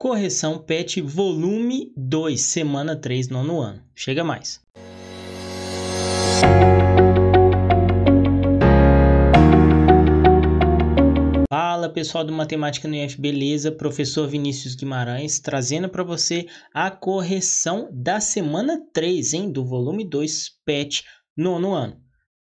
Correção PET volume 2, semana 3, nono ano. Chega mais. Fala pessoal do Matemática no IF, beleza? Professor Vinícius Guimarães trazendo para você a correção da semana 3, hein? Do volume 2 PET nono ano.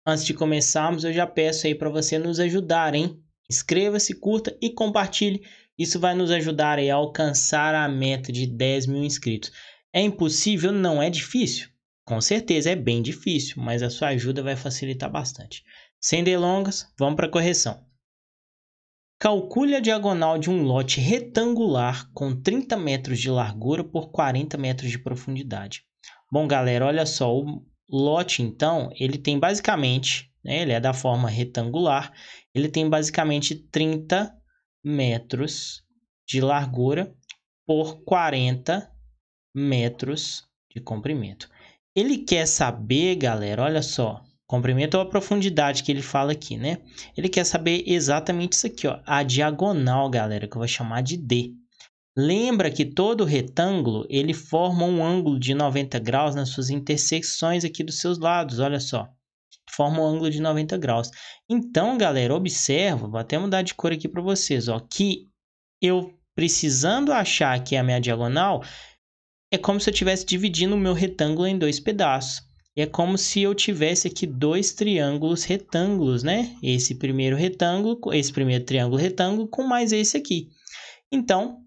Antes de começarmos, eu já peço aí para você nos ajudar, hein? Inscreva-se, curta e compartilhe. Isso vai nos ajudar aí a alcançar a meta de 10 mil inscritos. É impossível? Não é difícil? Com certeza é bem difícil, mas a sua ajuda vai facilitar bastante. Sem delongas, vamos para a correção. Calcule a diagonal de um lote retangular com 30 metros de largura por 40 metros de profundidade. Bom, galera, olha só, o lote, então, ele tem basicamente, né, ele é da forma retangular, ele tem basicamente 30 metros de largura por 40 metros de comprimento. Ele quer saber, galera, olha só, comprimento ou a profundidade que ele fala aqui, né? Ele quer saber exatamente isso aqui, ó, a diagonal, galera, que eu vou chamar de D. Lembra que todo retângulo, ele forma um ângulo de 90 graus nas suas intersecções aqui dos seus lados, olha só. Forma um ângulo de 90 graus. Então, galera, observa, vou até mudar de cor aqui para vocês, ó, que eu precisando achar aqui a minha diagonal, é como se eu estivesse dividindo o meu retângulo em dois pedaços. É como se eu tivesse aqui dois triângulos retângulos, né? Esse primeiro triângulo retângulo com mais esse aqui. Então,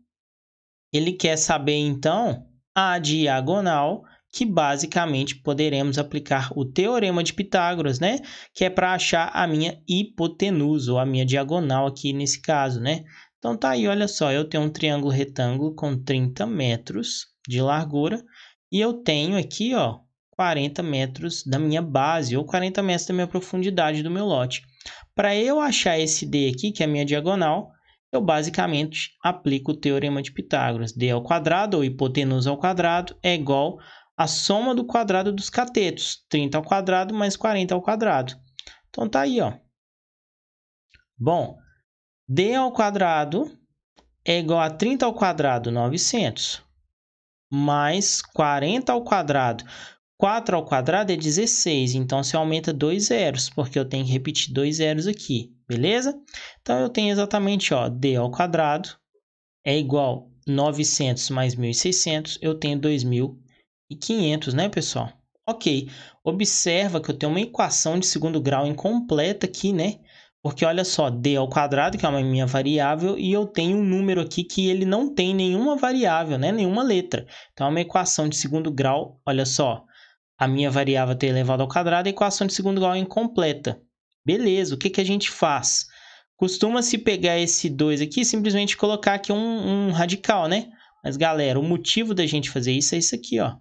ele quer saber, então, a diagonal, que basicamente poderemos aplicar o Teorema de Pitágoras, né? Que é para achar a minha hipotenusa, ou a minha diagonal aqui nesse caso, né? Então, tá aí, olha só, eu tenho um triângulo retângulo com 30 metros de largura e eu tenho aqui, ó, 40 metros da minha base, ou 40 metros da minha profundidade do meu lote. Para eu achar esse D aqui, que é a minha diagonal, eu basicamente aplico o Teorema de Pitágoras. D ao quadrado, ou hipotenusa ao quadrado, é igual à soma do quadrado dos catetos. 30 ao quadrado mais 40 ao quadrado. Então, tá aí, ó. Bom, D ao quadrado é igual a 30 ao quadrado, 900. Mais 40 ao quadrado. 4 ao quadrado é 16, então você aumenta 2 zeros, porque eu tenho que repetir 2 zeros aqui, beleza? Então, eu tenho exatamente, ó, D ao quadrado é igual a 900 mais 1.600, eu tenho 2.500, né, pessoal? Ok, observa que eu tenho uma equação de segundo grau incompleta aqui, né? Porque olha só, D ao quadrado, que é uma minha variável, e eu tenho um número aqui que ele não tem nenhuma variável, né? Nenhuma letra. Então, é uma equação de segundo grau, olha só. A minha variável ter elevado ao quadrado, a equação de segundo grau é incompleta. Beleza, o que a gente faz? Costuma-se pegar esse 2 aqui e simplesmente colocar aqui um radical, né? Mas, galera, o motivo da gente fazer isso é isso aqui, ó.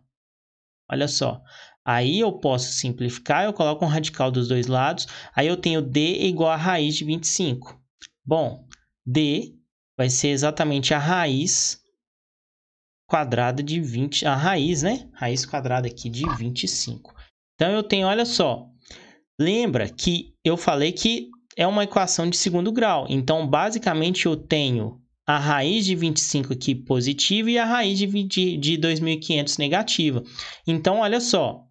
Olha só. Aí eu posso simplificar, eu coloco um radical dos dois lados. Aí eu tenho D igual a raiz de 25. Bom, D vai ser exatamente a raiz quadrada de 20, a raiz, né? Raiz quadrada aqui de 25. Então, eu tenho, olha só, lembra que eu falei que é uma equação de segundo grau. Então, basicamente, eu tenho a raiz de 25 aqui positiva e a raiz de 2.500 negativa. Então, olha só,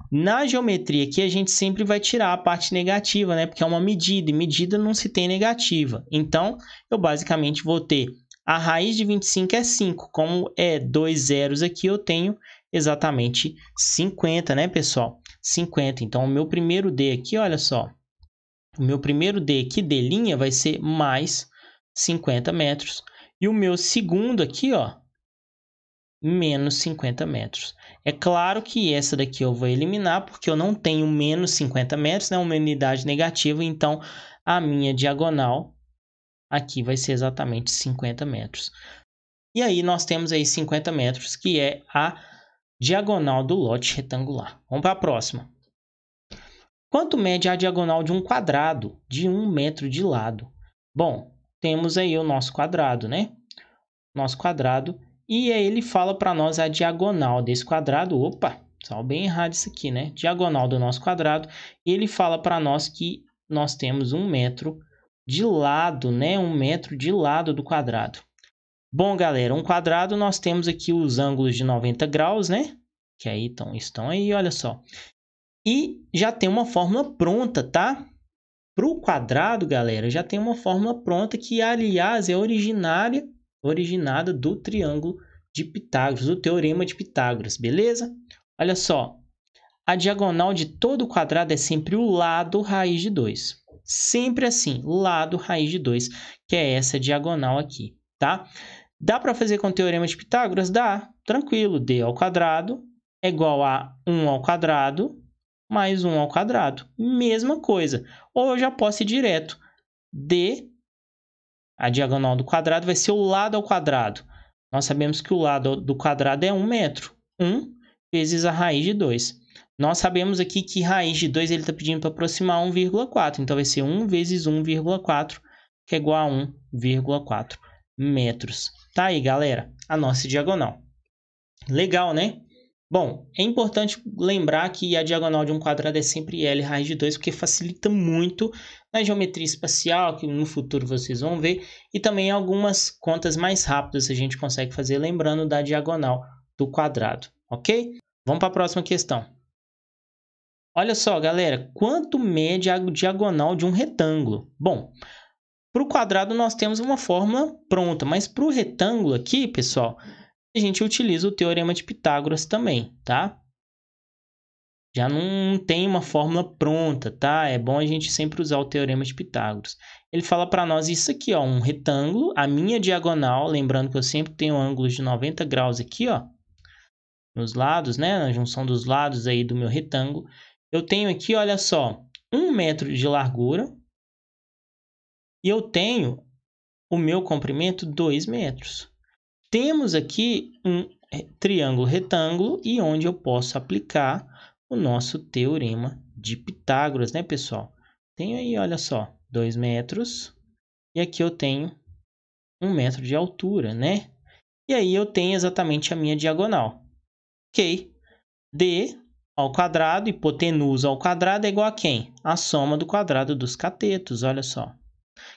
na geometria aqui, a gente sempre vai tirar a parte negativa, né? Porque é uma medida, e medida não se tem negativa. Então, eu basicamente vou ter a raiz de 25 é 5. Como é 2 zeros aqui, eu tenho exatamente 50, né, pessoal? 50. Então, o meu primeiro D aqui, olha só. O meu primeiro D aqui, D' vai ser mais 50 metros. E o meu segundo aqui, ó, menos 50 metros. É claro que essa daqui eu vou eliminar, porque eu não tenho menos 50 metros, né? Uma unidade negativa. Então, a minha diagonal aqui vai ser exatamente 50 metros. E aí, nós temos aí 50 metros, que é a diagonal do lote retangular. Vamos para a próxima. Quanto mede a diagonal de um quadrado de 1 metro de lado? Bom, temos aí o nosso quadrado, né? Nosso quadrado. E aí ele fala para nós a diagonal desse quadrado. Opa, só bem errado isso aqui, né? Diagonal do nosso quadrado. E ele fala para nós que nós temos 1 metro de lado, né? 1 metro de lado do quadrado. Bom, galera, um quadrado nós temos aqui os ângulos de 90 graus, né? Que aí estão aí, olha só. E já tem uma fórmula pronta, tá? Para o quadrado, galera, já tem uma fórmula pronta que, aliás, é originada do triângulo de Pitágoras, do teorema de Pitágoras, beleza? Olha só, a diagonal de todo quadrado é sempre o lado raiz de 2. Sempre assim, lado raiz de 2, que é essa diagonal aqui, tá? Dá para fazer com o teorema de Pitágoras? Dá, tranquilo. D ao quadrado é igual a 1 ao quadrado mais 1 ao quadrado. Mesma coisa. Ou eu já posso ir direto. D, a diagonal do quadrado, vai ser o lado ao quadrado. Nós sabemos que o lado do quadrado é 1 metro. 1 vezes a raiz de 2. Nós sabemos aqui que raiz de 2 ele está pedindo para aproximar 1,4. Então, vai ser 1 vezes 1,4, que é igual a 1,4 metros. Tá aí, galera, a nossa diagonal. Legal, né? Bom, é importante lembrar que a diagonal de um quadrado é sempre L raiz de 2, porque facilita muito na geometria espacial, que no futuro vocês vão ver, e também algumas contas mais rápidas a gente consegue fazer lembrando da diagonal do quadrado, ok? Vamos para a próxima questão. Olha só, galera, quanto mede a diagonal de um retângulo? Bom, para o quadrado nós temos uma fórmula pronta, mas para o retângulo aqui, pessoal, a gente utiliza o teorema de Pitágoras também, tá? Já não tem uma fórmula pronta, tá? É bom a gente sempre usar o teorema de Pitágoras. Ele fala para nós isso aqui, ó, um retângulo, a minha diagonal, lembrando que eu sempre tenho ângulos de 90 graus aqui, ó, nos lados, né? Na junção dos lados aí do meu retângulo. Eu tenho aqui, olha só, 1 metro de largura e eu tenho o meu comprimento 2 metros. Temos aqui um triângulo retângulo e onde eu posso aplicar o nosso teorema de Pitágoras, né, pessoal? Tenho aí, olha só, 2 metros e aqui eu tenho 1 metro de altura, né? E aí eu tenho exatamente a minha diagonal. Ok? D ao quadrado, hipotenusa ao quadrado é igual a quem? A soma do quadrado dos catetos, olha só.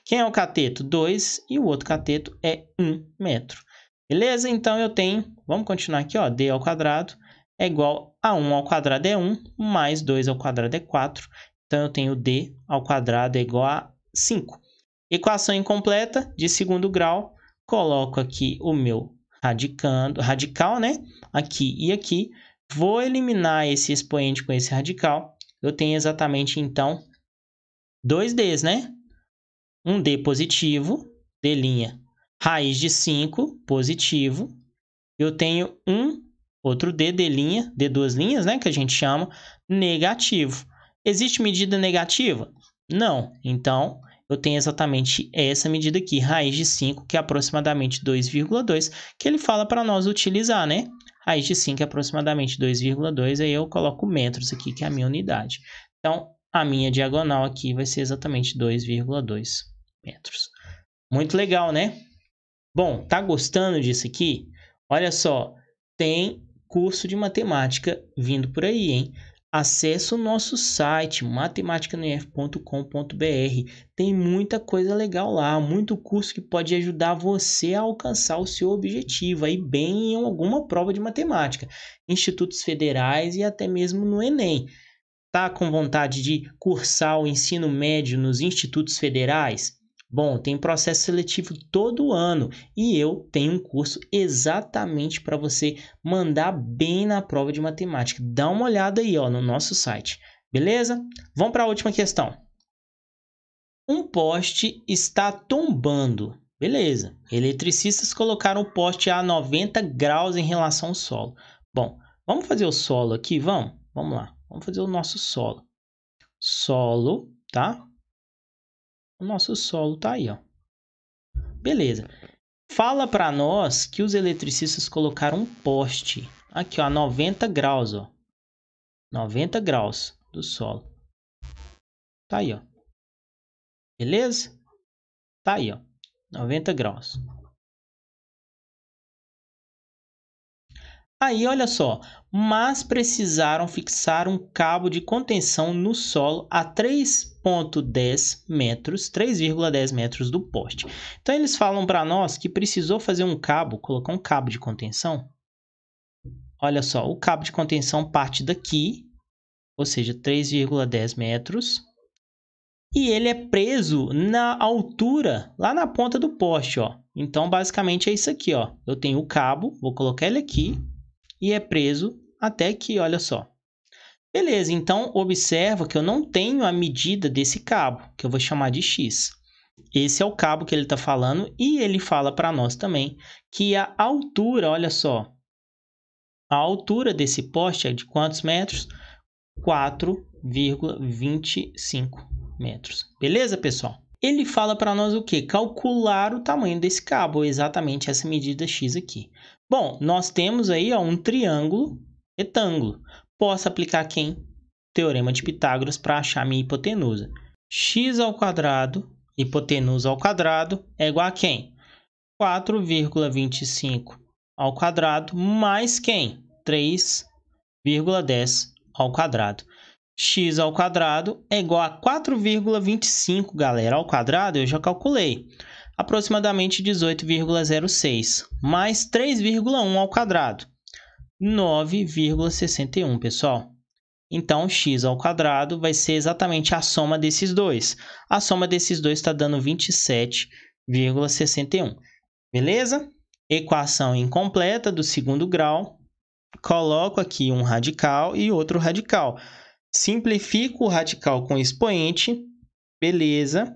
Quem é o cateto? 2 e o outro cateto é 1 metro. Beleza? Então eu tenho, vamos continuar aqui, ó, d ao quadrado é igual a 1 ao quadrado é 1, mais 2 ao quadrado é 4. Então eu tenho d ao quadrado é igual a 5. Equação incompleta de segundo grau, coloco aqui o meu radical, né? Aqui e aqui. Vou eliminar esse expoente com esse radical. Eu tenho exatamente, então, 2d's, né? Um d positivo, d' raiz de 5, positivo. Eu tenho outro d, d duas linhas, né, que a gente chama, negativo. Existe medida negativa? Não. Então, eu tenho exatamente essa medida aqui, raiz de 5, que é aproximadamente 2,2, que ele fala para nós utilizar, né? Raiz de 5 é aproximadamente 2,2, aí eu coloco metros aqui, que é a minha unidade. Então, a minha diagonal aqui vai ser exatamente 2,2 metros. Muito legal, né? Bom, tá gostando disso aqui? Olha só, tem curso de matemática vindo por aí, hein? Acesse o nosso site matemáticanoif.com.br. Tem muita coisa legal lá, muito curso que pode ajudar você a alcançar o seu objetivo aí bem em alguma prova de matemática, institutos federais e até mesmo no Enem. Tá com vontade de cursar o ensino médio nos institutos federais? Bom, tem processo seletivo todo ano e eu tenho um curso exatamente para você mandar bem na prova de matemática. Dá uma olhada aí, ó, no nosso site, beleza? Vamos para a última questão. Um poste está tombando. Beleza. Eletricistas colocaram o poste a 90 graus em relação ao solo. Bom, vamos fazer o solo aqui, vamos? Vamos lá. Vamos fazer o nosso solo. Solo, tá? O nosso solo tá aí, ó. Beleza. Fala para nós que os eletricistas colocaram um poste aqui, ó, a 90 graus, ó. 90 graus do solo. Tá aí, ó. Beleza? Tá aí, ó. 90 graus. Aí, olha só, mas precisaram fixar um cabo de contenção no solo a 3,10 metros, 3,10 metros do poste. Então, eles falam para nós que precisou fazer um cabo, colocar um cabo de contenção. Olha só, o cabo de contenção parte daqui, ou seja, 3,10 metros. E ele é preso na altura, lá na ponta do poste, ó. Então, basicamente é isso aqui, ó. Eu tenho o cabo, vou colocar ele aqui e é preso até aqui, olha só. Beleza, então observa que eu não tenho a medida desse cabo, que eu vou chamar de X. Esse é o cabo que ele está falando e ele fala para nós também que a altura, olha só, a altura desse poste é de quantos metros? 4,25 metros. Beleza, pessoal? Ele fala para nós o quê? Calcular o tamanho desse cabo, exatamente essa medida X aqui. Bom, nós temos aí ó, um triângulo retângulo. Posso aplicar quem? Teorema de Pitágoras para achar a minha hipotenusa. X ao quadrado, hipotenusa ao quadrado, é igual a quem? 4,25 ao quadrado mais quem? 3,10 ao quadrado. X ao quadrado é igual a 4,25, galera, ao quadrado, eu já calculei. Aproximadamente 18,06, mais 3,1 ao quadrado, 9,61, pessoal. Então, x ao quadrado vai ser exatamente a soma desses dois. A soma desses dois está dando 27,61. Beleza? Equação incompleta do segundo grau. Coloco aqui um radical e outro radical. Simplifico o radical com expoente. Beleza.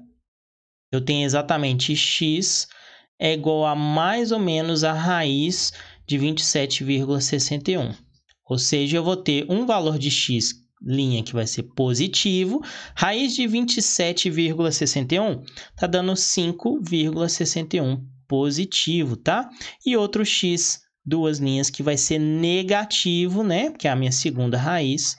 Eu tenho exatamente x é igual a mais ou menos a raiz de 27,61. Ou seja, eu vou ter um valor de x, linha, que vai ser positivo. Raiz de 27,61 está dando 5,61 positivo, tá? E outro x, duas linhas, que vai ser negativo, né? Que é a minha segunda raiz.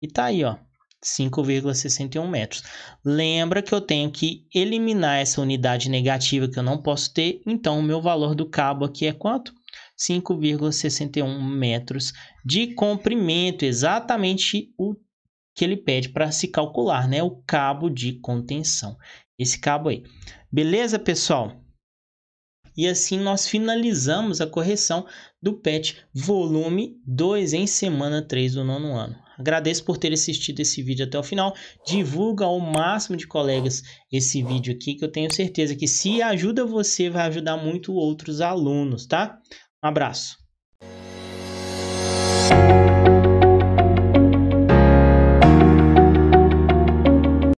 E tá aí, ó, 5,61 metros. Lembra que eu tenho que eliminar essa unidade negativa que eu não posso ter. Então, o meu valor do cabo aqui é quanto? 5,61 metros de comprimento. Exatamente o que ele pede para se calcular, né? O cabo de contenção. Esse cabo aí. Beleza, pessoal? E assim nós finalizamos a correção do PET volume 2 em semana 3 do nono ano. Agradeço por ter assistido esse vídeo até o final. Divulga ao máximo de colegas esse vídeo aqui, que eu tenho certeza que se ajuda você, vai ajudar muito outros alunos, tá? Um abraço.